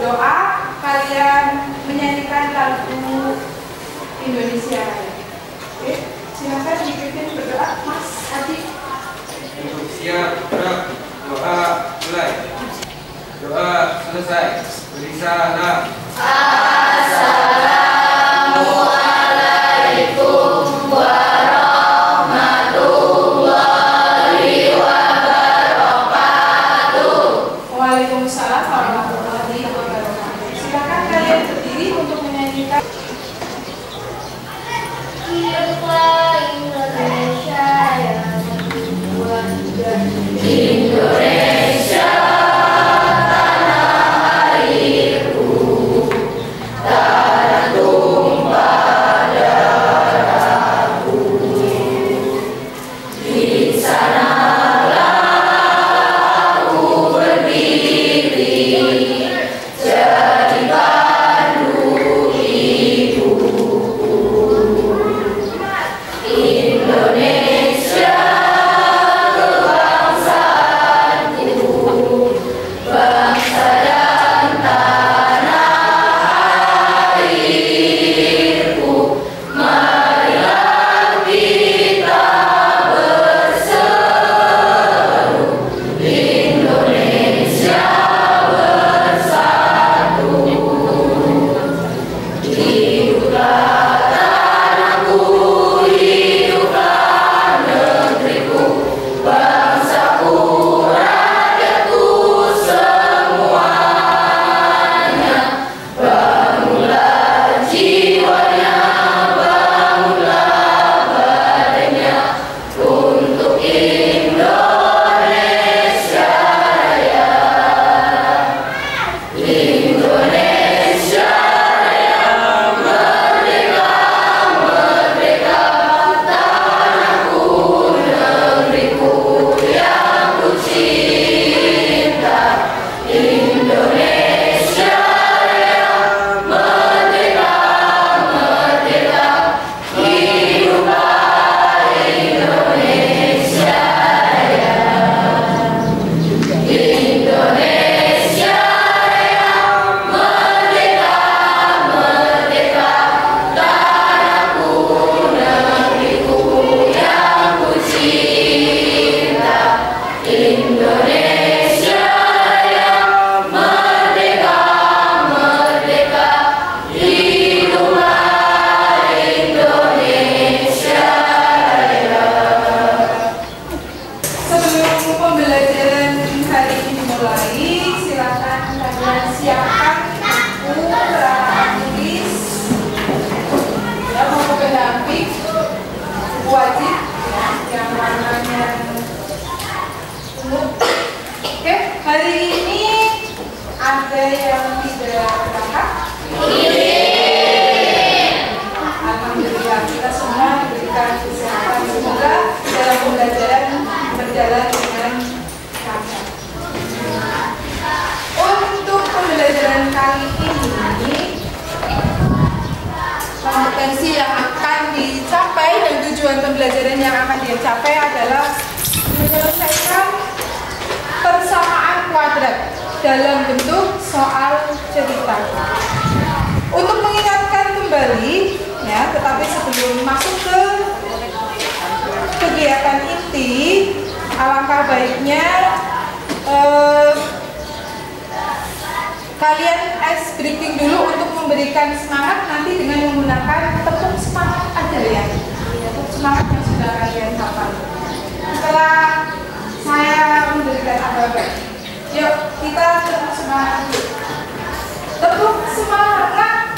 berdoa, kalian menyanyikan lagu Indonesia. Oke, silakan dipimpin berdoa, Mas Adi. Siap, gerak, doa mulai. Doa selesai. Beri salam. Assalamualaikum warahmatullahi wabarakatuh. Waalaikumsalam warahmatullahi wabarakatuh. Silakan kalian berdiri untuk menyanyikan. Hiduplah Indonesia yang membuat Indonesia. Kompetensi yang akan dicapai dan tujuan pembelajaran yang akan dicapai adalah menyelesaikan persamaan kuadrat dalam bentuk soal cerita. Untuk mengingatkan kembali, ya, tetapi sebelum masuk ke kegiatan inti, alangkah baiknya kalian ice breaking dulu untuk memberikan semangat nanti dengan menggunakan tepuk semangat aja ya. Tepuk semangat yang sudah kalian hafal. Setelah saya memberikan apa-apa, yuk kita tepuk semangat dulu. Tepuk semangat.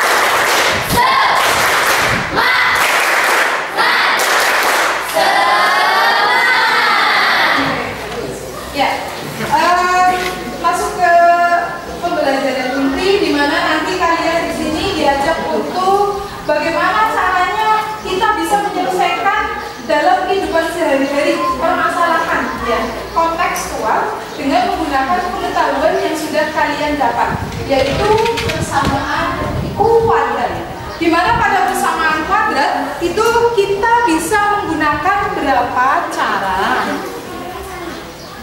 Ya, masuk ke pembelajaran inti di mana nanti kalian di sini diajak untuk bagaimana caranya kita bisa menyelesaikan dalam kehidupan sehari-hari permasalahan ya kontekstual dengan menggunakan pengetahuan yang sudah kalian dapat, yaitu persamaan kuadrat. Di mana pada persamaan kuadrat itu kita bisa menggunakan berapa cara.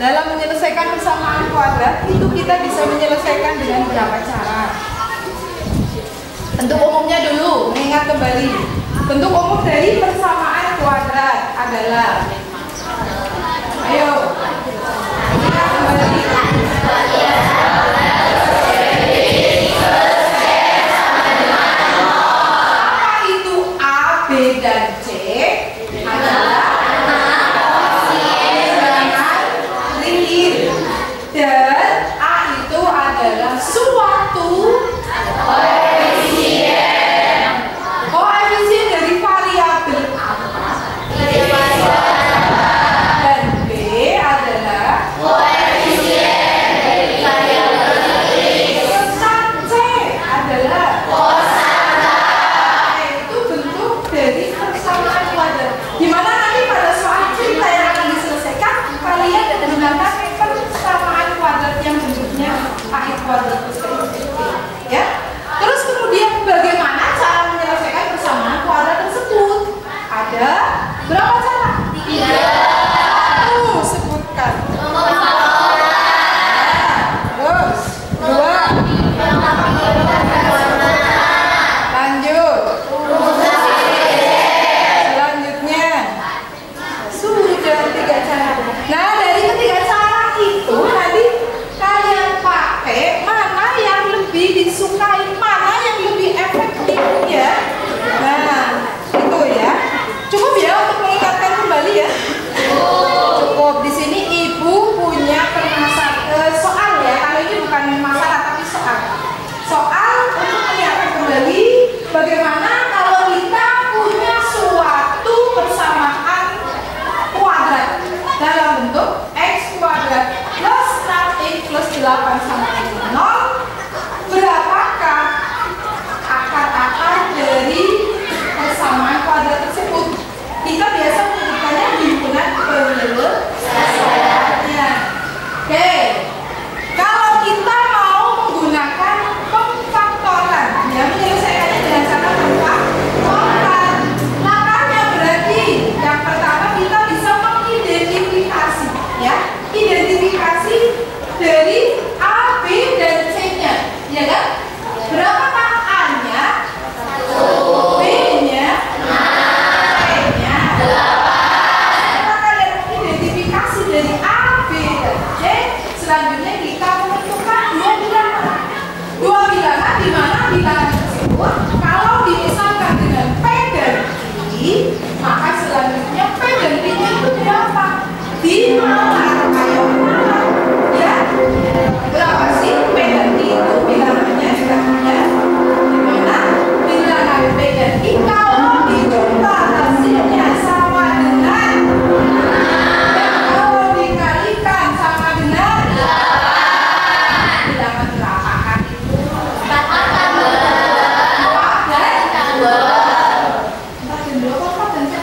Dalam menyelesaikan persamaan kuadrat itu kita bisa menyelesaikan dengan berapa cara. kembali. Bentuk umum dari persamaan kuadrat adalah, ayo kita kembali. Apa itu A, B, dan C? Adalah bilangan ringkih. Dan A itu adalah suatu koefisien dari variabel apa? Dan B adalah koefisien dari variabel dan C adalah itu bentuk dari persamaan kuadrat. Gimana nanti pada soal cerita yang akan diselesaikan kalian menggunakan persamaan kuadrat yang bentuknya A kuadrat plus B, ya. Terus kemudian bagaimana cara menyelesaikan persamaan kuadrat tersebut? Ada berapa cara? 3. Sebutkan. Terus 2. Lanjut. Selanjutnya sudah 3 cara. Nah, dari ketiga cara itu tadi kalian pakai mana yang lebih disukai, mana yang lebih efektif, ya. Nah, itu ya. Cukup ya untuk mengingatkan kembali ya. Cukup. Di sini ibu punya soal ya. Kalau ini bukan masalah tapi soal. Soal untuk mengingatkan kembali bagaimana kalau kita punya suatu persamaan kuadrat dalam bentuk x kuadrat plus 6x plus 8 sama dengan 0. Berapakah akar-akar dari persamaan kuadrat tersebut? Kita biasa menyebutkannya himpunan penyelesaiannya. Oke, kalau kita mau menggunakan pemfaktoran, ya menyelesaikannya dengan cara pemfaktoran. Langkahnya berarti yang pertama kita bisa mengidentifikasi, ya, identifikasi dari A, B, dan C-nya, ya kan? Berapakah A-nya? 1. B-nya? 6. C-nya? 8. Setelah kalian mengidentifikasi dari A, B, dan C, selanjutnya kita menentukan dua bilangan. Dua bilangan di mana bilangan tersebut kalau dimisalkan dengan P dan Q, maka selanjutnya P dan Q-nya itu berapa? Dimalar, ayo malar, ya. Berapa sih P dan Q itu bilangannya selanjutnya? Dimana bilangan P dan Q kalau dijumlah hasilnya sama dengan dan kalau dikalikan sama dengan bilangan berapa kan itu? 4 dan 2 dan 1.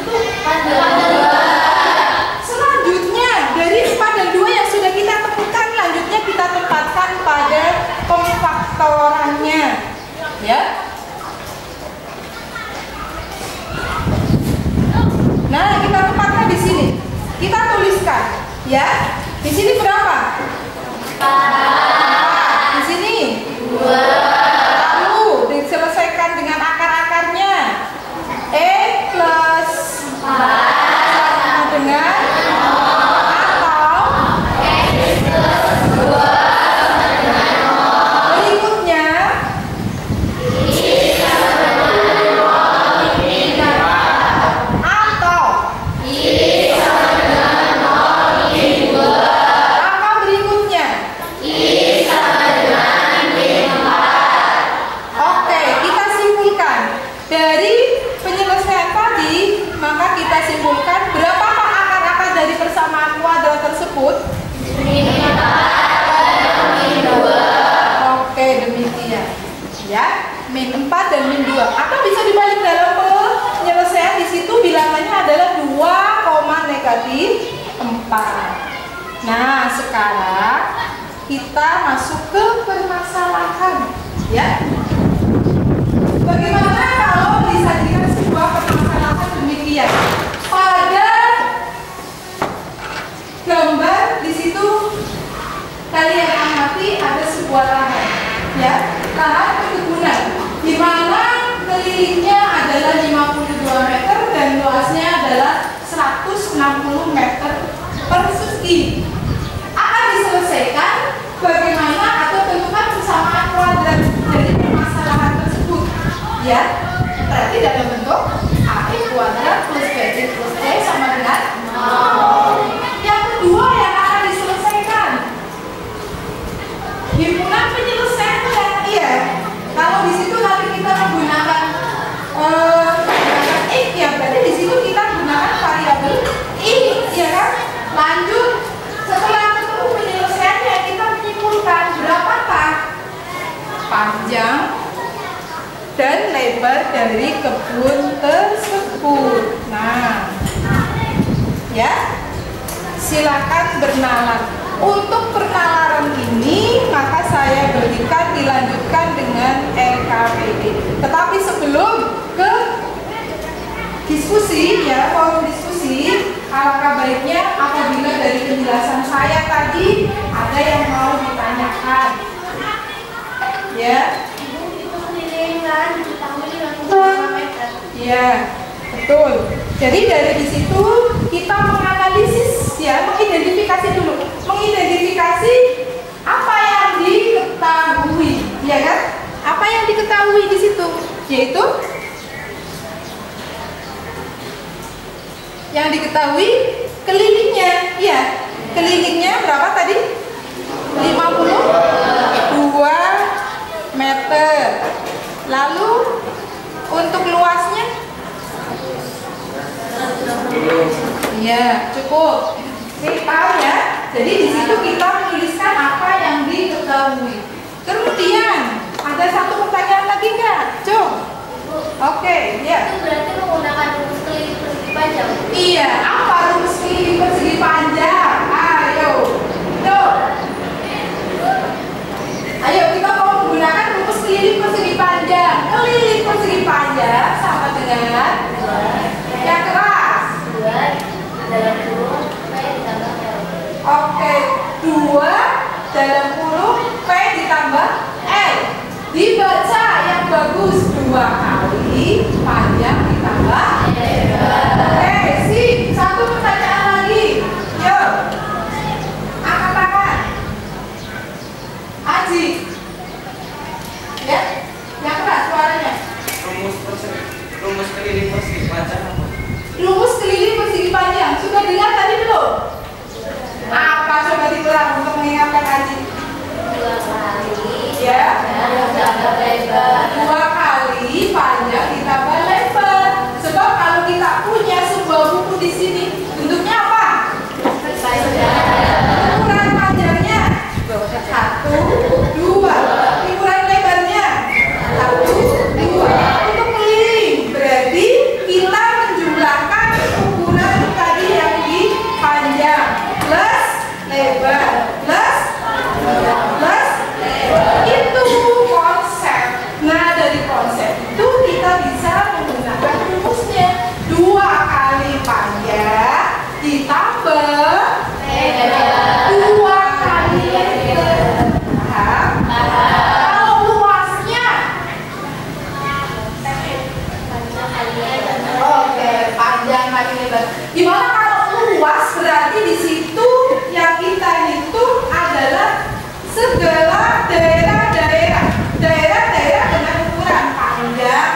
Selanjutnya dari 4 dan 2 yang sudah kita temukan, lanjutnya kita tempatkan pada pemfaktorannya, ya. Nah, kita tempatkan di sini. Kita tuliskan, ya. Di sini berapa? 4. Di sini 2. Lalu diselesaikan dengan akar-akarnya. E plus 4 sama dengan atau berikutnya atau angka berikutnya. Oke, kita simpulkan dari penyelesaian tadi, maka kita simpulkan berapakah akar-akar dari persamaan kuadrat tersebut? Oke, demikian. Ya, min 4 dan min 2. Atau bisa dibalik dalam penyelesaian, di situ bilangannya adalah 2, negatif 4. Nah, sekarang kita masuk ke permasalahan, ya. Bagaimana kalau disajikan sebuah permasalahan demikian? Pada gambar di situ kalian amati ada sebuah lahan, ya, lahan perkebunan, di mana kelilingnya adalah 52 meter dan luasnya adalah 160 meter persegi. Akan diselesaikan bagaimana atau tentukan persamaan kuadrat dari permasalahan tersebut. Ya, berarti dalam bentuk AB kuadrat plus BC plus C sama dengan 0. Yang kedua yang akan diselesaikan himpunan penyelesaian. Iya, kalau di situ nanti kita menggunakan X, ya berarti di situ kita gunakan variabel X, ya kan? Lanjut, setelah ketemu penyelesaiannya kita menyimpulkan berapakah panjang dan lebar dari kebun tersebut. Nah, ya, silakan bernalar. Untuk penalaran ini maka saya berikan dilanjutkan dengan LKPD. Tetapi sebelum ke diskusi, ya, forum diskusi, alangkah baiknya apabila dari penjelasan saya tadi ada yang mau ditanyakan, ya. Ya, betul. Jadi dari di situ kita menganalisis, ya, mengidentifikasi dulu, mengidentifikasi apa yang diketahui, ya kan? Apa yang diketahui di situ, yaitu yang diketahui kelilingnya, ya, kelilingnya berapa tadi? 52 meter. Lalu untuk luasnya? Iya, cukup. Oke, paham ya? Jadi di situ kita menuliskan apa yang diketahui. Kemudian ada satu pertanyaan lagi nggak? Coba. Oke, ya. Itu berarti menggunakan rumus keliling persegi panjang. Iya, apa rumus keliling persegi panjang? Ayo, tuh. Ayo kita mau menggunakan rumus keliling persegi panjang. Keliling persegi panjang sama dengan yang keras. 2 dalam kurung P ditambah L. Oke, 2 dalam kurung P ditambah L. Dibaca yang bagus, 2 kali panjang ditambah lebar. Oke, sip. Satu pertanyaan lagi. Yuk, angkat tangan. Aji. Ya, yang keras suaranya. Rumus keliling persegi panjang apa? Rumus keliling persegi panjang. Sudah dengar tadi belum? Apa coba diulang untuk mengingatkan Aji? 2 kali Ya. ditambah lebar. 2 kali panjang ditambah lebar. Sebab kalau kita punya sebuah buku di sini, bentuknya apa? Ukuran panjangnya 1, 2. Ukuran lebarnya 1, 2. Untuk keliling berarti kita menjumlahkan ukuran tadi yang di panjang plus lebar plus lebar. Itu konsep. Nah, dari konsep itu kita bisa menggunakan rumusnya. 2 kali panjang ditambah 2 kali lebar. Paham? Kalau luasnya, oke, panjang kali lebar. Gimana kalau luas? Berarti di situ yang kita hitung adalah segala daerah-daerah dengan ukuran panjang,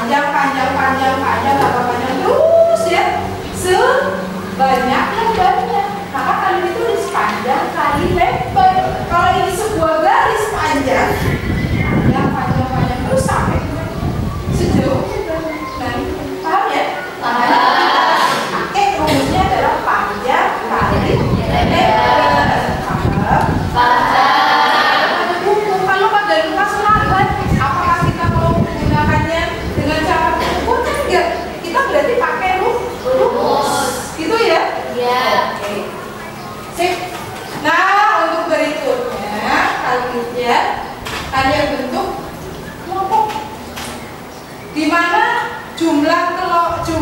tambah panjang terus, ya, sebanyak lebarnya. Maka kali ditulis panjang kali lebar. Kalau ini sebuah garis panjang terus sampai sejauh itu. Nah, paham ya? Pakai rumusnya adalah panjang kali lebar. Ada buku. Kalau pada luas lalat, apakah kita mau menggunakannya dengan cara buku? Enggak. Kita berarti pakai rumus. Gitu ya? Ya. Oke. Sip. Nah, untuk berikutnya kalian bentuk kelompok di mana jumlah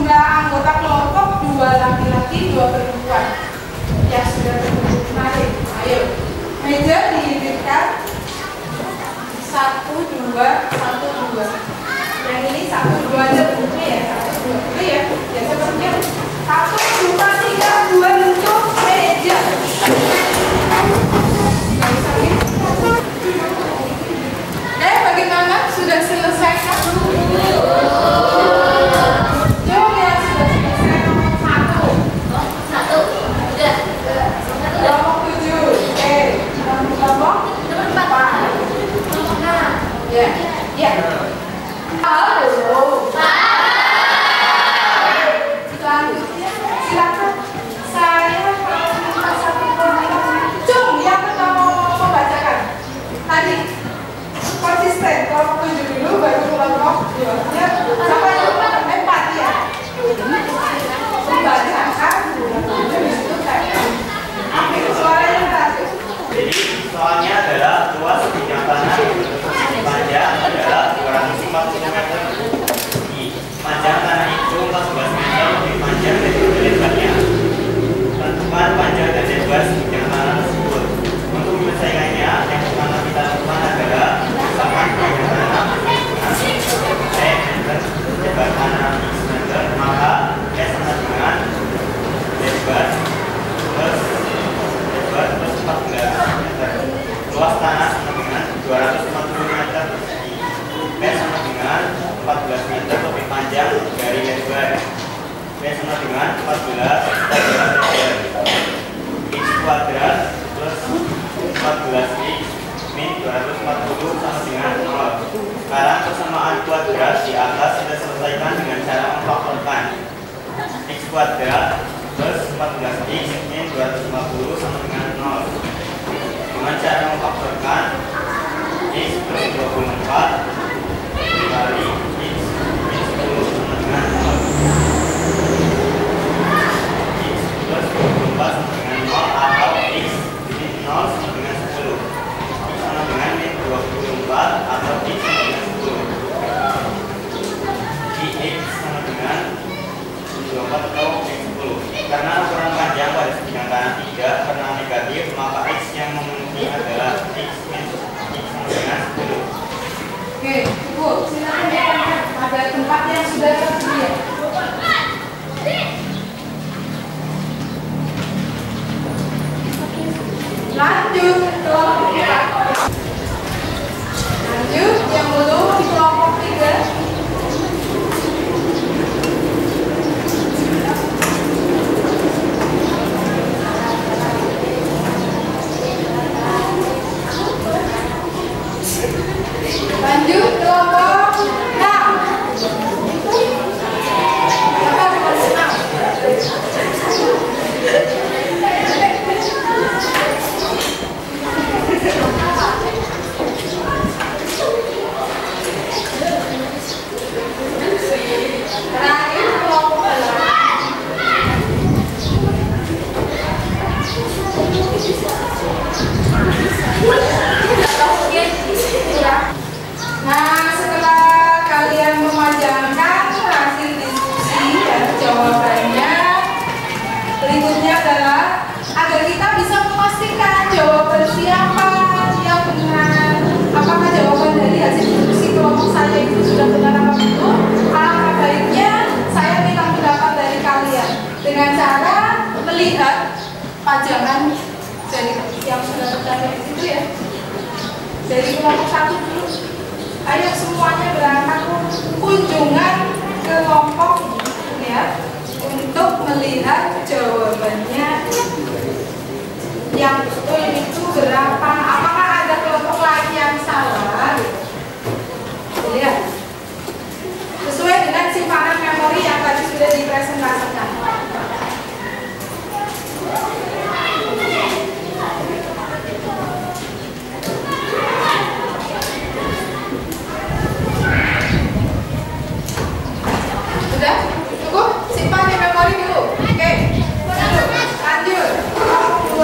anggota kelompok 2 laki-laki 2 perempuan. Ya, sudah terbentuk. Mari, ayo. Meja dihidupkan 1, 2, 1, 2. Yang ini 1, 2 aja bentuknya ya. 1, 2, 3 ya. Biasa bentuknya 1, 2, 3, 2 bentuk meja. Bagaimana? Sudah selesai kan? Jawab ya, sudah selesai. 1. Udah. Kelompok 7. Oke. Kelompok 4. Ya. Ya. Halo. Selanjutnya silakan saya minta satu orang Cung yang membacakan. Tadi konsisten kelompok 7 dulu baru kelompok 2-nya sampai 4 ya. Membacakan habis itu saya ambil suaranya terakhir. Jadi soalnya adalah luas bidang tanah panjang adalah 240 meter. Panjang tanah itu 14 meter lebih panjang dari lebarnya. Tentukan panjang dan lebar bidang tanah tersebut. Untuk menyelesaikannya, yang pertama kita lakukan adalah misalkan panjang tanah meter, lebar tanah meter, maka sama dengan lebar plus 14 meter. Luas tanah sama dengan 240 meter persegi. P sama dengan 14 meter lebih panjang dari lebar. P sama dengan 14 lebar. X kuadrat plus 14X min 240 sama dengan 0. Sekarang persamaan kuadrat di atas kita selesaikan dengan cara memfaktorkan. X kuadrat plus 14X min 250 sama dengan 0. Dengan cara memfaktorkan X plus 24 dikali X min 10 sama dengan 0. X plus 24 sama dengan 0 atau X min 0 sama dengan 10. X sama dengan min 24 atau X sama dengan 10. X sama dengan 24 atau X 10. Karena ukuran panjang pada sebidang tanah tidak pernah negatif, maka X yang memenuhi adalah X min X sama dengan 10. Oke, Ibu, silakan ya. Ada tempat yang sudah tersedia. Lanjut kelompok 4. Lanjut yang belum di kelompok 3. Lanjut kelompok 6. Terakhir kelompok 8. Nah, setelah kalian memajangkan hasil diskusi dan jawabannya, berikutnya adalah agar kita bisa memastikan jawaban siapa yang benar. Apakah jawaban dari hasil diskusi kelompok saya itu sudah benar apa belum? Alangkah baiknya saya minta pendapat dari kalian dengan cara melihat pajangan dari yang sudah terdapat di situ ya. Dari kelompok 1 dulu. Ayo semuanya berangkat kunjungan ke kelompok ya untuk melihat jawabannya yang betul itu berapa. Apakah ada kelompok lain yang salah? Lihat sesuai dengan simpanan memori yang tadi sudah dipresentasikan. Sudah? Cukup? Simpan di memori dulu. Oke. Lanjut. Kelompok 2.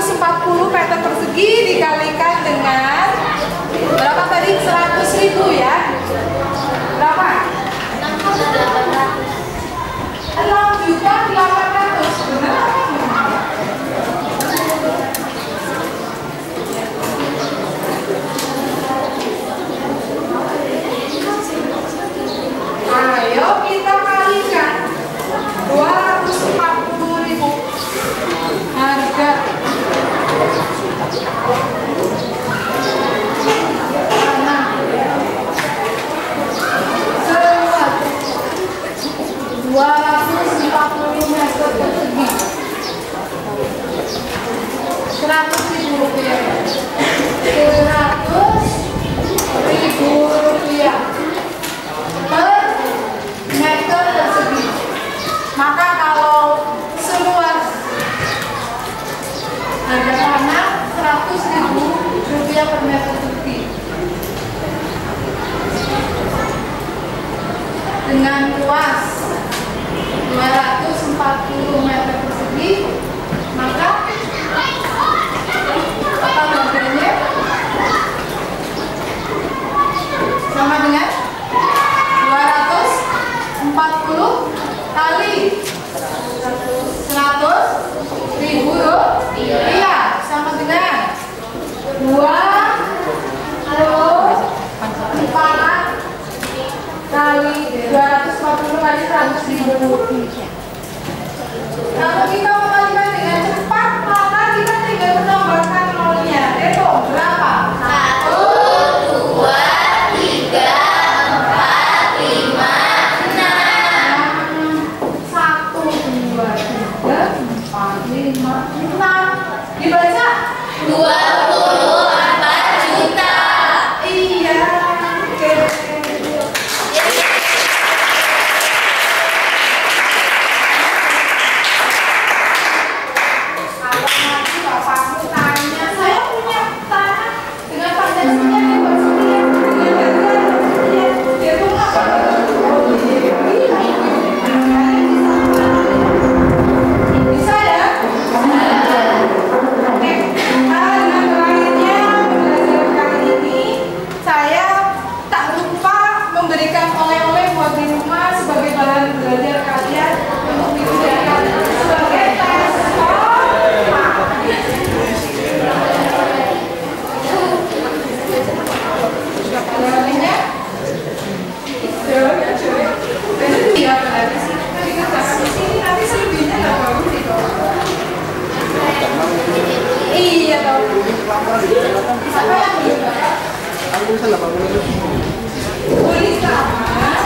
240 meter persegi dikalikan dengan berapa tadi? 100.000 ya. Berapa? 6.800.000. Benar? Ayo kita kalikan 240.000 harga tanah seluas 240 meter persegi, 100.000 rupiah. 100.000 rupiah per meter persegi. Maka kalau seluas harga tanah 100.000 rupiah per meter persegi dengan luas 240 meter persegi, maka total harganya sama dengan 240 kali 100.000 rupiah sama dengan 24 kali 240 kali 100.000 rupiah. Kalau kita mengalikan dengan cepat, maka kita tinggal menambahkan nolnya. Itu berapa? 1, 2, 3, 4, 5, 6. 1, 2, 3, 4, 5, 6. Dibaca 24 juta. iya. Oke. Kalau nanti bapakmu tanya, saya punya tanah dengan panjang sekian, lebar sekian, dengan harga sekian, dia tuh apa? Oh iya, bisa ya? Oke, dengan terakhirnya pembelajaran kali ini saya tak lupa memberikan oleh-oleh buat di rumah sebagai bahan belajar kalian untuk digunakan sebagai tes. Oleh-olehnya itu ya cuy. Iya berarti sih kita dikerjakan di sini, nanti selebihnya nggak bagus itu. Iya tau. Siapa yang belum? Tulis nama dan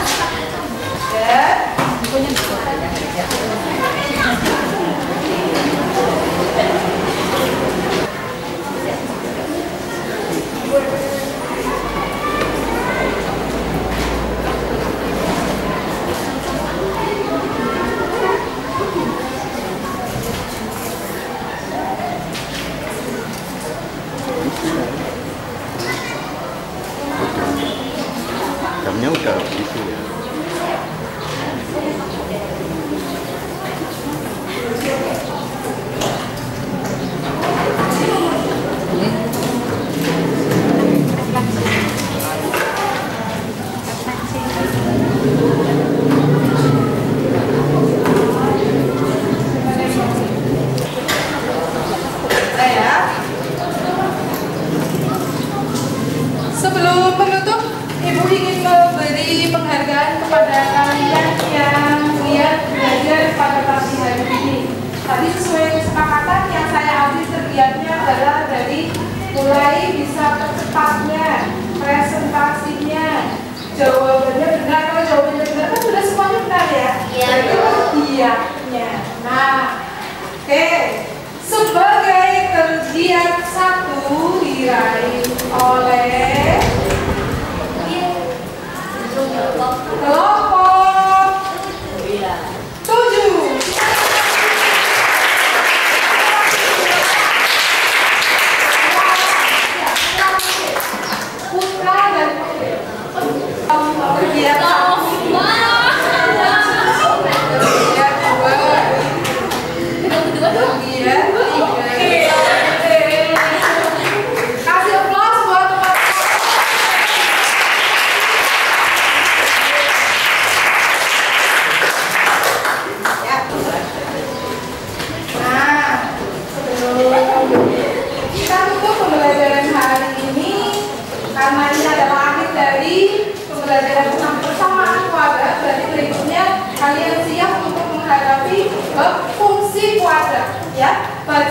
jamnya udah gitu ya. sebelum menutup, Ibu ingin memberi penghargaan kepada kalian yang giat belajar pada pagi hari ini. Tadi sesuai kesepakatan yang saya ambil tergiatnya adalah dari mulai bisa percepatnya, presentasinya, jawabannya benar. Kalau jawabannya benar kan sudah semuanya benar ya? Iya. Itu giatnya. Nah, oke. Sebagai tergiat satu diraih oleh kelompok 7. Putra dan putri. Tergiat satu. Tergiat dua.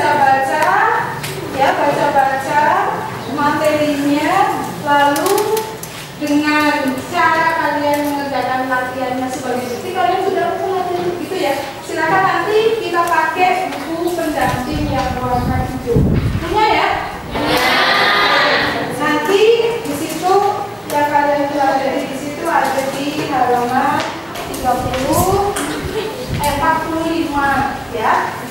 baca-baca, ya baca-baca materinya, lalu dengan cara kalian mengerjakan latihannya sebagai bukti kalian sudah latihan gitu ya. Silakan nanti kita pakai buku pendamping yang warna hijau. Punya ya? Nanti di situ yang kalian pelajari di situ ada di halaman 45 ya.